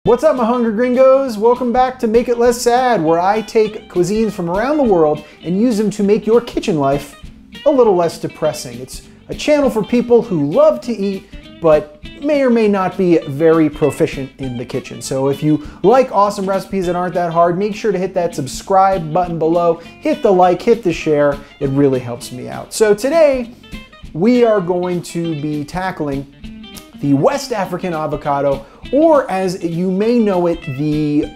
What's up, my hungry gringos? Welcome back to Make It Less Sad, where I take cuisines from around the world and use them to make your kitchen life a little less depressing. It's a channel for people who love to eat, but may or may not be very proficient in the kitchen. So if you like awesome recipes that aren't that hard, make sure to hit that subscribe button below, hit the like, hit the share. It really helps me out. So today, we are going to be tackling the West African avocado, or as you may know it, the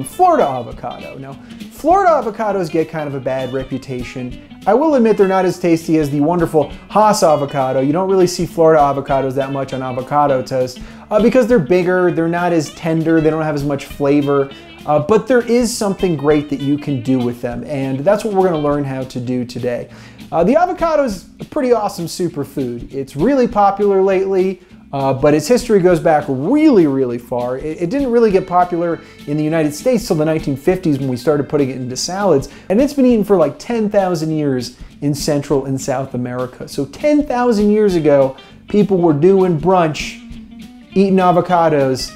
Florida avocado. Now, Florida avocados get kind of a bad reputation. I will admit they're not as tasty as the wonderful Haas avocado. You don't really see Florida avocados that much on avocado toast because they're bigger, they're not as tender, they don't have as much flavor, but there is something great that you can do with them, and that's what we're gonna learn how to do today. The avocado is a pretty awesome superfood. It's really popular lately. But its history goes back really, really far. It didn't really get popular in the United States till the 1950s when we started putting it into salads, and it's been eaten for like 10,000 years in Central and South America. So 10,000 years ago, people were doing brunch, eating avocados,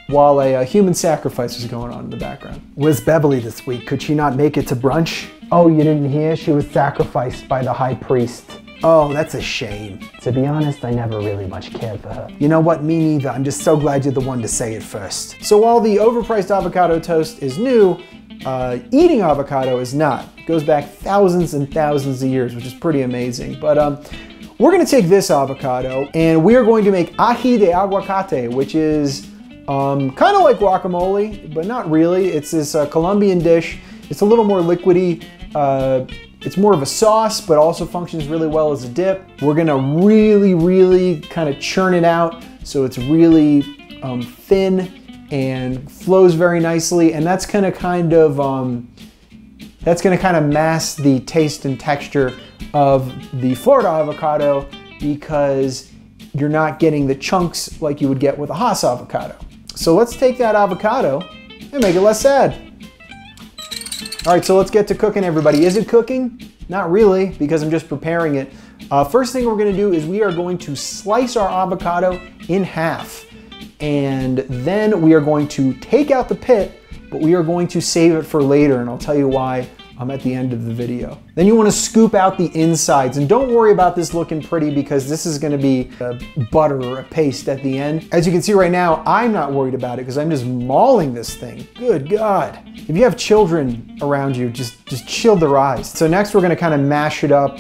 while a human sacrifice was going on in the background. Where's Beverly this week? Could she not make it to brunch? Oh, you didn't hear? She was sacrificed by the high priest. Oh, that's a shame. To be honest, I never really much cared for her. You know what, me neither. I'm just so glad you're the one to say it first. So while the overpriced avocado toast is new, eating avocado is not. It goes back thousands and thousands of years, which is pretty amazing. But we're gonna take this avocado and we are going to make ají de aguacate, which is kind of like guacamole, but not really. It's this Colombian dish. It's a little more liquidy. It's more of a sauce, but also functions really well as a dip. We're gonna really kind of churn it out so it's really thin and flows very nicely, and that's gonna kind of mask the taste and texture of the Florida avocado because you're not getting the chunks like you would get with a Haas avocado. So let's take that avocado and make it less sad. All right, so let's get to cooking, everybody. Is it cooking? Not really, because I'm just preparing it. First thing we're gonna do is we are going to slice our avocado in half. And then we are going to take out the pit, but we are going to save it for later, and I'll tell you why at the end of the video. Then you wanna scoop out the insides, and don't worry about this looking pretty because this is gonna be a butter or a paste at the end. As you can see right now, I'm not worried about it because I'm just mauling this thing. Good God. If you have children around you, just shield their eyes. So next we're gonna kind of mash it up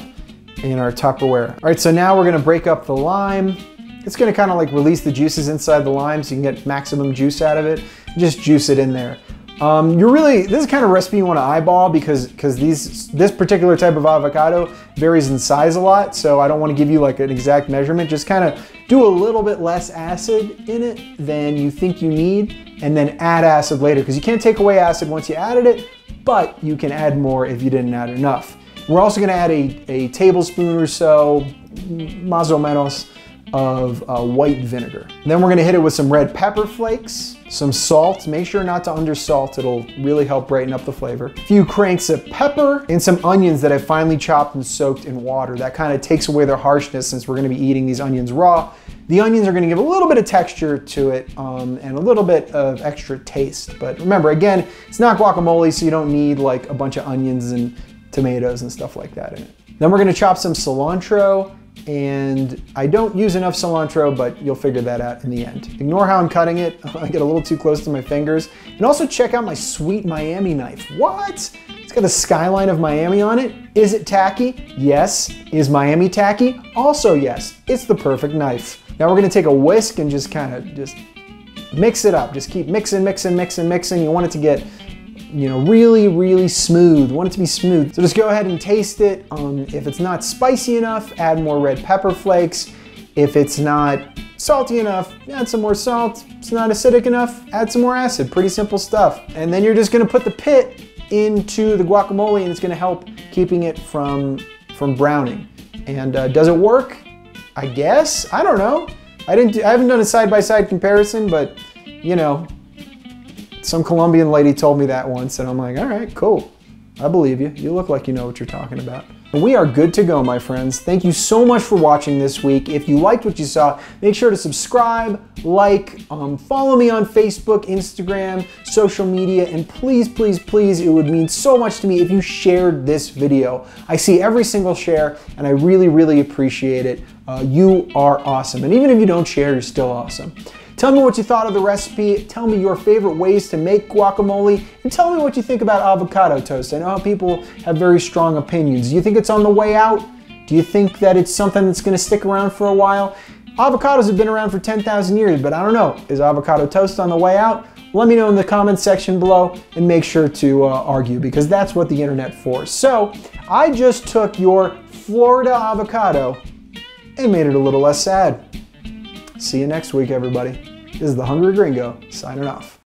in our Tupperware. All right, so now we're gonna break up the lime. It's gonna kind of like release the juices inside the lime so you can get maximum juice out of it. Just juice it in there. This is kind of recipe you want to eyeball because this particular type of avocado varies in size a lot, so I don't want to give you like an exact measurement. Just kind of do a little bit less acid in it than you think you need, and then add acid later, because you can't take away acid once you added it, but you can add more if you didn't add enough. We're also going to add a tablespoon or so, más o menos, of white vinegar. Then we're gonna hit it with some red pepper flakes, some salt. Make sure not to undersalt, it'll really help brighten up the flavor. A few cranks of pepper and some onions that I've finely chopped and soaked in water. That kind of takes away their harshness since we're gonna be eating these onions raw. The onions are gonna give a little bit of texture to it and a little bit of extra taste. But remember, again, it's not guacamole, so you don't need like a bunch of onions and tomatoes and stuff like that in it. Then we're gonna chop some cilantro, and I don't use enough cilantro, but you'll figure that out in the end. Ignore how I'm cutting it. I get a little too close to my fingers. And also check out my sweet Miami knife. What? It's got a skyline of Miami on it. Is it tacky? Yes. Is Miami tacky? Also yes. It's the perfect knife. Now we're gonna take a whisk and just kind of mix it up. Just keep mixing. You want it to get, you know, really smooth. You want it to be smooth. So just go ahead and taste it. If it's not spicy enough, add more red pepper flakes. If it's not salty enough, add some more salt. If it's not acidic enough, add some more acid. Pretty simple stuff. And then you're just gonna put the pit into the guacamole, and it's gonna help keeping it from browning. And does it work? I guess, I don't know. I haven't done a side-by-side comparison, but you know, some Colombian lady told me that once, and I'm like, all right, cool. I believe you. You look like you know what you're talking about. We are good to go, my friends. Thank you so much for watching this week. If you liked what you saw, make sure to subscribe, like, follow me on Facebook, Instagram, social media, and please, please, please, it would mean so much to me if you shared this video. I see every single share, and I really, really appreciate it. You are awesome. And even if you don't share, you're still awesome. Tell me what you thought of the recipe, tell me your favorite ways to make guacamole, and tell me what you think about avocado toast. I know how people have very strong opinions. Do you think it's on the way out? Do you think that it's something that's going to stick around for a while? Avocados have been around for 10,000 years, but I don't know. Is avocado toast on the way out? Let me know in the comments section below, and make sure to argue, because that's what the internet's for. So, I just took your Florida avocado and made it a little less sad. See you next week, everybody. This is the Hungry Gringo signing off.